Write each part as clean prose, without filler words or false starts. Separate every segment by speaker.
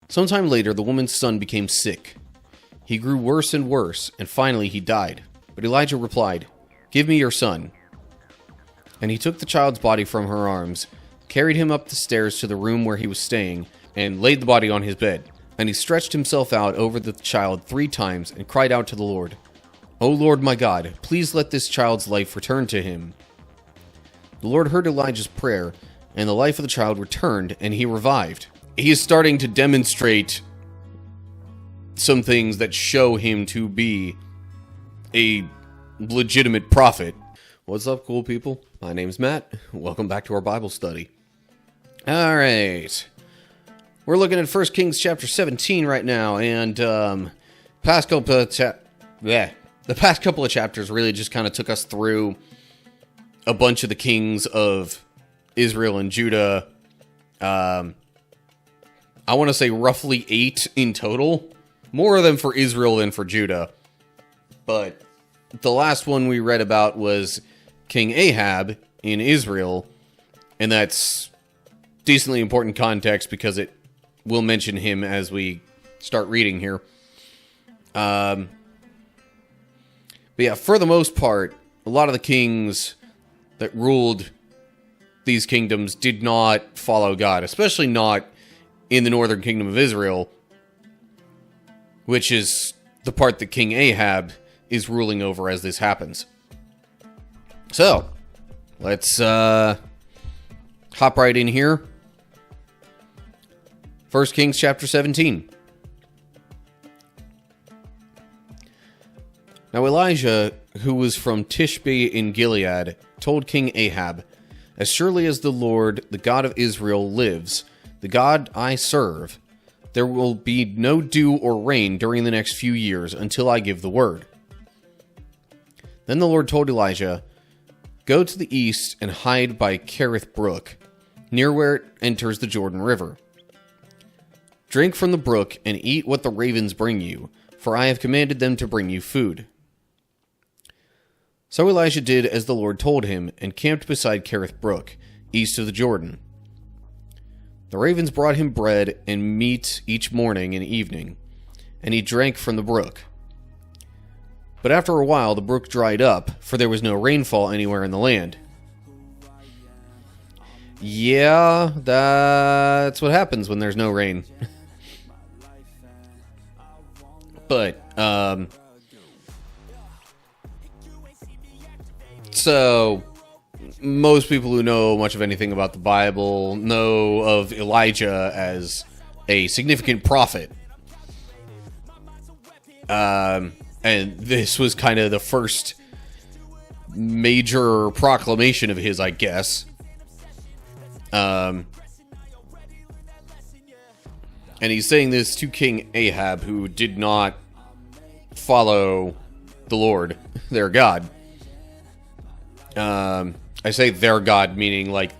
Speaker 1: Sometime later, the woman's son became sick. He grew worse and worse, and finally he died. But Elijah replied, "Give me your son." And he took the child's body from her arms, carried him up the stairs to the room where he was staying, and laid the body on his bed. And he stretched himself out over the child 3 times and cried out to the Lord, "O Lord my God, please let this child's life return to him." The Lord heard Elijah's prayer, and the life of the child returned, and he revived. He is starting to demonstrate some things that show him to be a legitimate prophet. What's up, cool people? My name's Matt. Welcome back to our Bible study. Alright. We're looking at 1 Kings chapter 17 right now, and the past couple of chapters really just kind of took us through a bunch of the kings of Israel and Judah. I want to say roughly 8 in total. More of them for Israel than for Judah. But the last one we read about was King Ahab in Israel. And that's decently important context because it will mention him as we start reading here. But yeah, for the most part, a lot of the kings that ruled these kingdoms did not follow God, especially not in the northern kingdom of Israel, which is the part that King Ahab is ruling over as this happens. So, let's hop right in here. 1 Kings chapter 17. Now Elijah, who was from Tishbe in Gilead, told King Ahab, "As surely as the Lord, the God of Israel, lives, the God I serve, there will be no dew or rain during the next few years until I give the word." Then the Lord told Elijah, "Go to the east and hide by Kerith Brook, near where it enters the Jordan River. Drink from the brook and eat what the ravens bring you, for I have commanded them to bring you food." So Elijah did as the Lord told him, and camped beside Kerith Brook, east of the Jordan. The ravens brought him bread and meat each morning and evening, and he drank from the brook. But after a while the brook dried up, for there was no rainfall anywhere in the land. Yeah, that's what happens when there's no rain. But, so, most people who know much of anything about the Bible know of Elijah as a significant prophet. And this was kind of the first major proclamation of his, I guess. And he's saying this to King Ahab, who did not follow the Lord, their God. I say their God, meaning like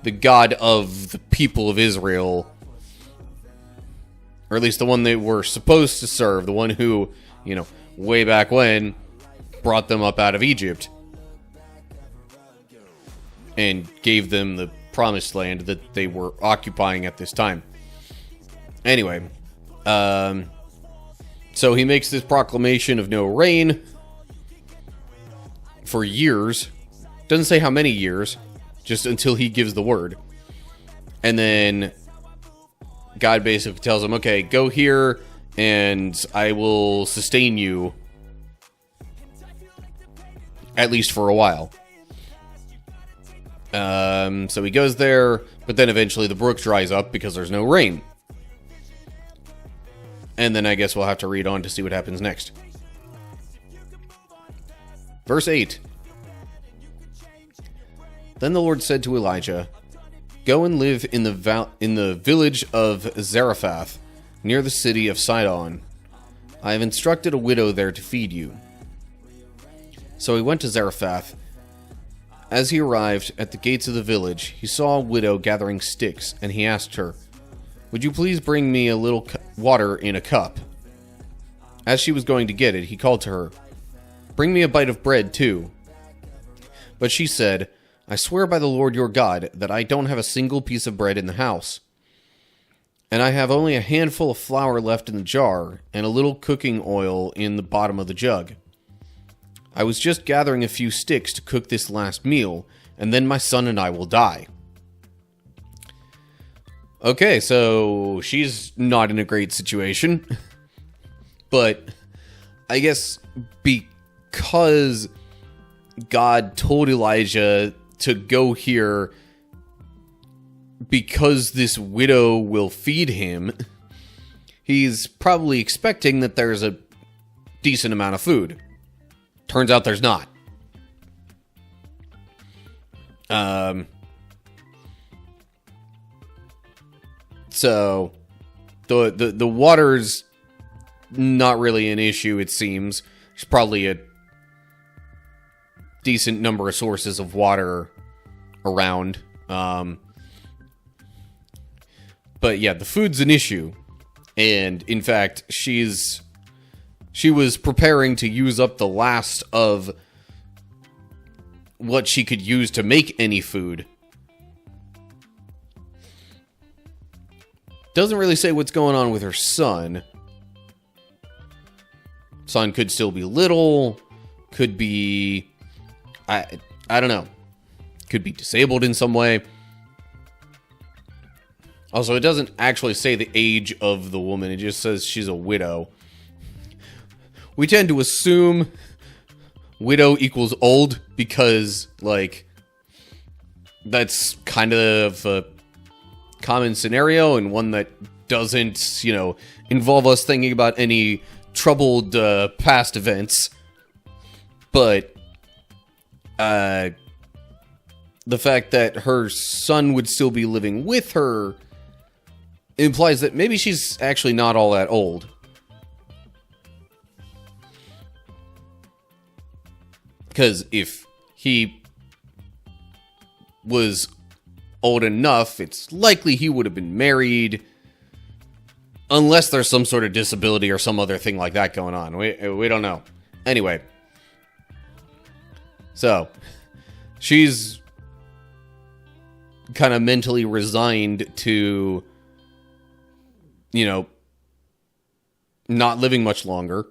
Speaker 1: the God of the people of Israel. Or at least the one they were supposed to serve. The one who, you know, way back when brought them up out of Egypt. And gave them the promised land that they were occupying at this time. Anyway, so he makes this proclamation of no rain for years. Doesn't say how many years, just until he gives the word. And then God basically tells him, okay, go here and I will sustain you at least for a while. So he goes there, but then eventually the brook dries up because there's no rain. And then I guess we'll have to read on to see what happens next. Verse 8. Then the Lord said to Elijah, "Go and live in the village of Zarephath, near the city of Sidon. I have instructed a widow there to feed you." So he went to Zarephath. As he arrived at the gates of the village, he saw a widow gathering sticks, and he asked her, "Would you please bring me a little water in a cup?" As she was going to get it, he called to her, "Bring me a bite of bread, too." But she said, "I swear by the Lord your God that I don't have a single piece of bread in the house." and I have only a handful of flour left in the jar and a little cooking oil in the bottom of the jug. I was just gathering a few sticks to cook this last meal, and then my son and I will die. Okay, so she's not in a great situation. But I guess because God told Elijah to go here because this widow will feed him, he's probably expecting that there's a decent amount of food. Turns out there's not. So the water's not really an issue, it seems. There's probably a decent number of sources of water around. But yeah, the food's an issue. And in fact, she was preparing to use up the last of what she could use to make any food. Doesn't really say what's going on with her son. Son could still be little, could be, I don't know, could be disabled in some way. Also, it doesn't actually say the age of the woman, it just says she's a widow. We tend to assume widow equals old because, like, that's kind of a common scenario and one that doesn't, involve us thinking about any troubled past events. But the fact that her son would still be living with her implies that maybe she's actually not all that old. Because if he was old enough, it's likely he would have been married. Unless there's some sort of disability or some other thing like that going on. We don't know. Anyway. So, she's kind of mentally resigned to, not living much longer.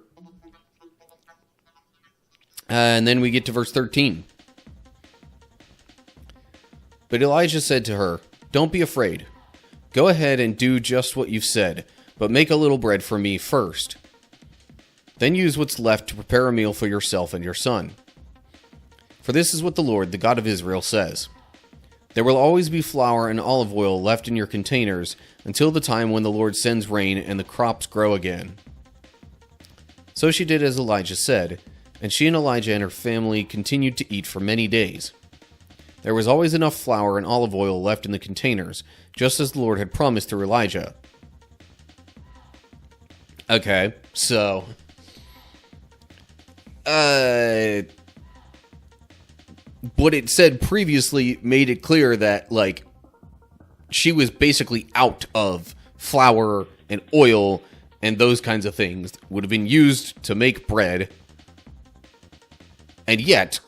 Speaker 1: And then we get to verse 13. But Elijah said to her, "Don't be afraid. Go ahead and do just what you've said, but make a little bread for me first. Then use what's left to prepare a meal for yourself and your son. For this is what the Lord, the God of Israel, says. There will always be flour and olive oil left in your containers until the time when the Lord sends rain and the crops grow again." So she did as Elijah said, and she and Elijah and her family continued to eat for many days. There was always enough flour and olive oil left in the containers, just as the Lord had promised through Elijah. Okay, so what it said previously made it clear that, like, she was basically out of flour and oil and those kinds of things that would have been used to make bread. And yet,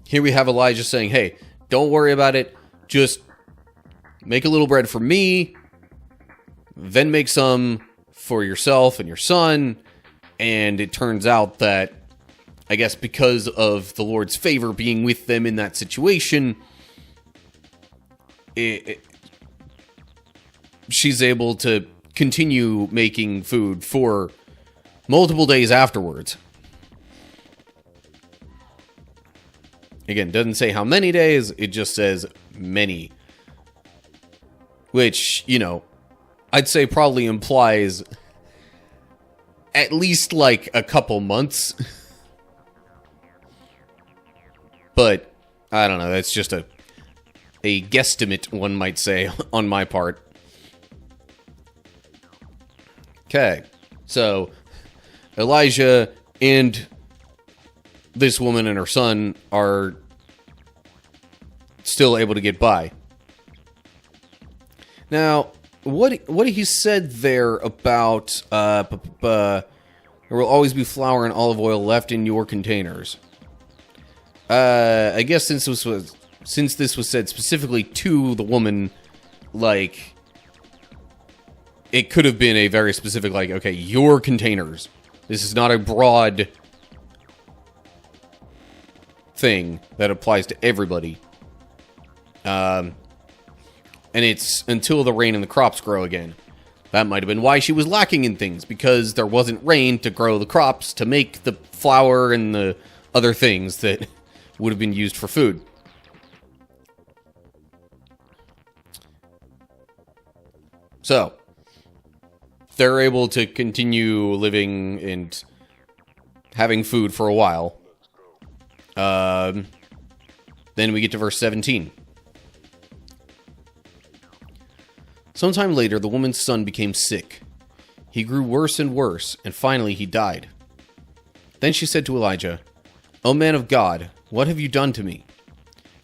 Speaker 1: here we have Elijah saying, hey, don't worry about it. Just make a little bread for me, then make some for yourself and your son. And it turns out that, I guess because of the Lord's favor being with them in that situation, she's able to continue making food for multiple days afterwards. Again, doesn't say how many days, it just says many. Which, I'd say probably implies at least like a couple months. But, I don't know, that's just a guesstimate, one might say, on my part. Okay, so Elijah and this woman and her son are still able to get by. Now, what he said there about there will always be flour and olive oil left in your containers. I guess since this was said specifically to the woman, like, it could have been a very specific, like, okay, your containers. This is not a broad thing that applies to everybody. And it's until the rain and the crops grow again. That might have been why she was lacking in things, because there wasn't rain to grow the crops to make the flour and the other things that would have been used for food. So, they're able to continue living and having food for a while. Then we get to verse 17. Sometime later, the woman's son became sick. He grew worse and worse, and finally he died. Then she said to Elijah, "O man of God, what have you done to me?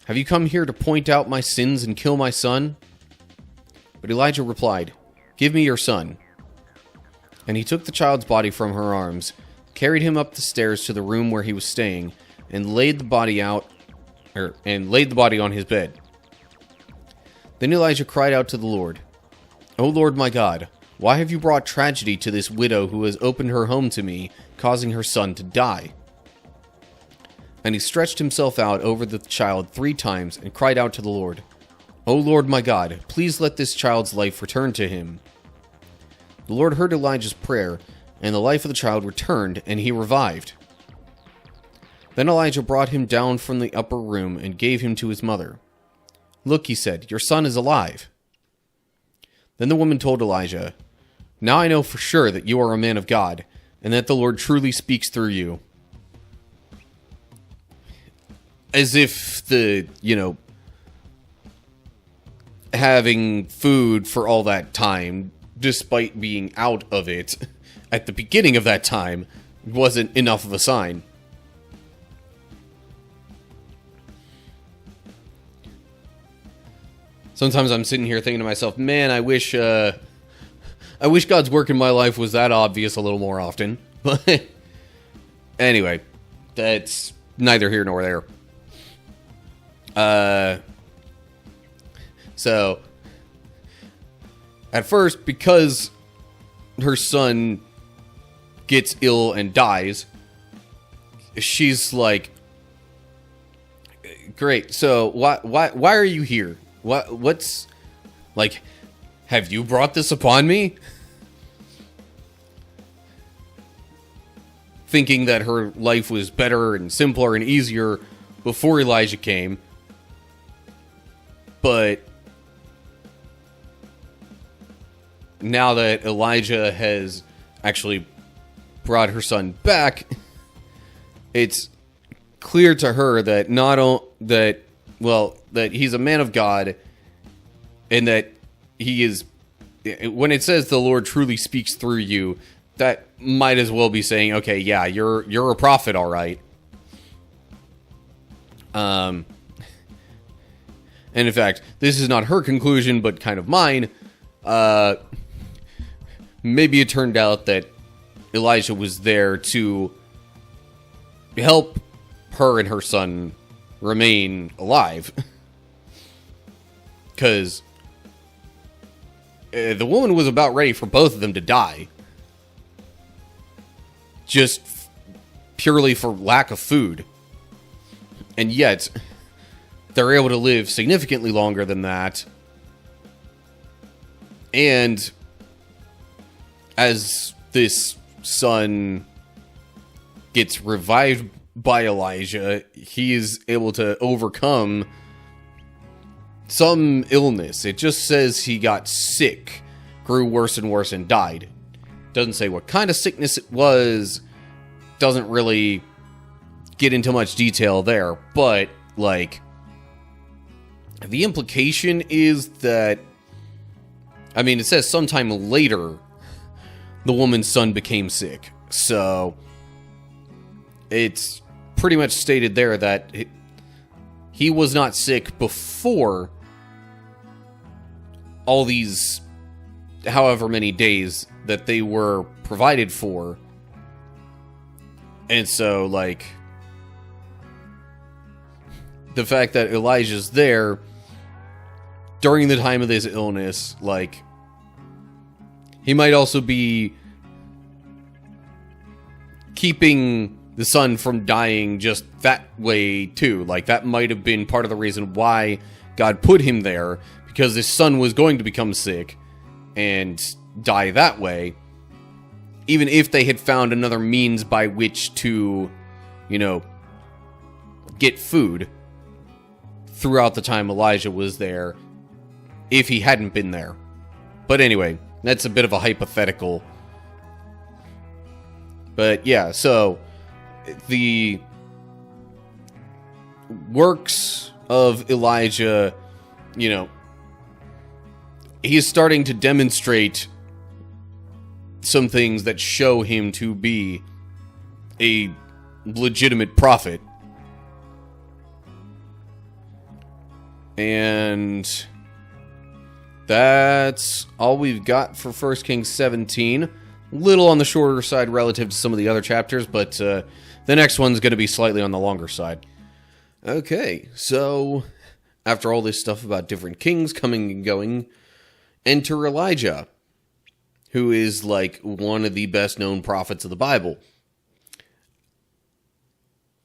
Speaker 1: Have you come here to point out my sins and kill my son?" But Elijah replied, "Give me your son." And he took the child's body from her arms, carried him up the stairs to the room where he was staying, and laid the body on his bed. Then Elijah cried out to the Lord, "O Lord my God, why have you brought tragedy to this widow who has opened her home to me, causing her son to die?" And he stretched himself out over the child 3 times and cried out to the Lord, "O Lord my God, please let this child's life return to him." The Lord heard Elijah's prayer, and the life of the child returned, and he revived. Then Elijah brought him down from the upper room and gave him to his mother. "Look," he said, "your son is alive." Then the woman told Elijah, "Now I know for sure that you are a man of God, and that the Lord truly speaks through you." As if having food for all that time, despite being out of it at the beginning of that time, wasn't enough of a sign. Sometimes I'm sitting here thinking to myself, man, I wish God's work in my life was that obvious a little more often. But anyway, that's neither here nor there. So, at first, because her son gets ill and dies, she's like, great, so why are you here? What's, like, have you brought this upon me? Thinking that her life was better and simpler and easier before Elijah came. But now that Elijah has actually brought her son back, it's clear to her that that he's a man of God, and that he is, when it says the Lord truly speaks through you, that might as well be saying, okay, yeah, you're a prophet, all right. And in fact, this is not her conclusion, but kind of mine. Maybe it turned out that Elijah was there to help her and her son remain alive. Because the woman was about ready for both of them to die. Just purely for lack of food. And yet, they're able to live significantly longer than that. And as this son gets revived by Elijah, he is able to overcome some illness. It just says he got sick, grew worse and worse, and died. Doesn't say what kind of sickness it was. Doesn't really get into much detail there. But, like, the implication is that, I mean, it says sometime later the woman's son became sick. So it's pretty much stated there that he was not sick before all these however many days that they were provided for. And so, like, the fact that Elijah's there during the time of this illness, like, he might also be keeping the son from dying just that way too. Like, that might have been part of the reason why God put him there, because his son was going to become sick and die that way. Even if they had found another means by which to, you know, get food throughout the time Elijah was there, if he hadn't been there. But anyway, that's a bit of a hypothetical. But yeah, so the works of Elijah, you know, he's starting to demonstrate some things that show him to be a legitimate prophet. And that's all we've got for 1 Kings 17. Little on the shorter side relative to some of the other chapters, but the next one's going to be slightly on the longer side. Okay, so after all this stuff about different kings coming and going, enter Elijah, who is like one of the best known prophets of the Bible.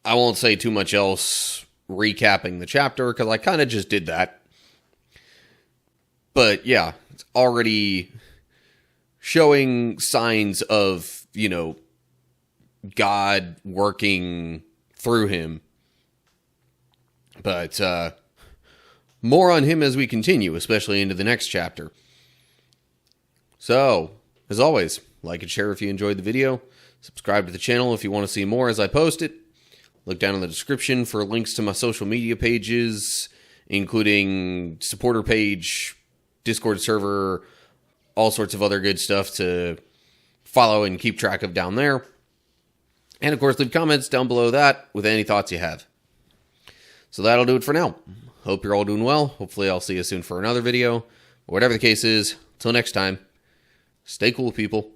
Speaker 1: I won't say too much else recapping the chapter, because I kind of just did that. But yeah, it's already showing signs of, you know, God working through him. But more on him as we continue, especially into the next chapter. So, as always, like and share if you enjoyed the video. Subscribe to the channel if you want to see more as I post it. Look down in the description for links to my social media pages, including supporter page, Discord server, all sorts of other good stuff to follow and keep track of down there. And of course, leave comments down below that with any thoughts you have. So that'll do it for now. Hope you're all doing well. Hopefully I'll see you soon for another video. Whatever the case is, until next time, stay cool, people.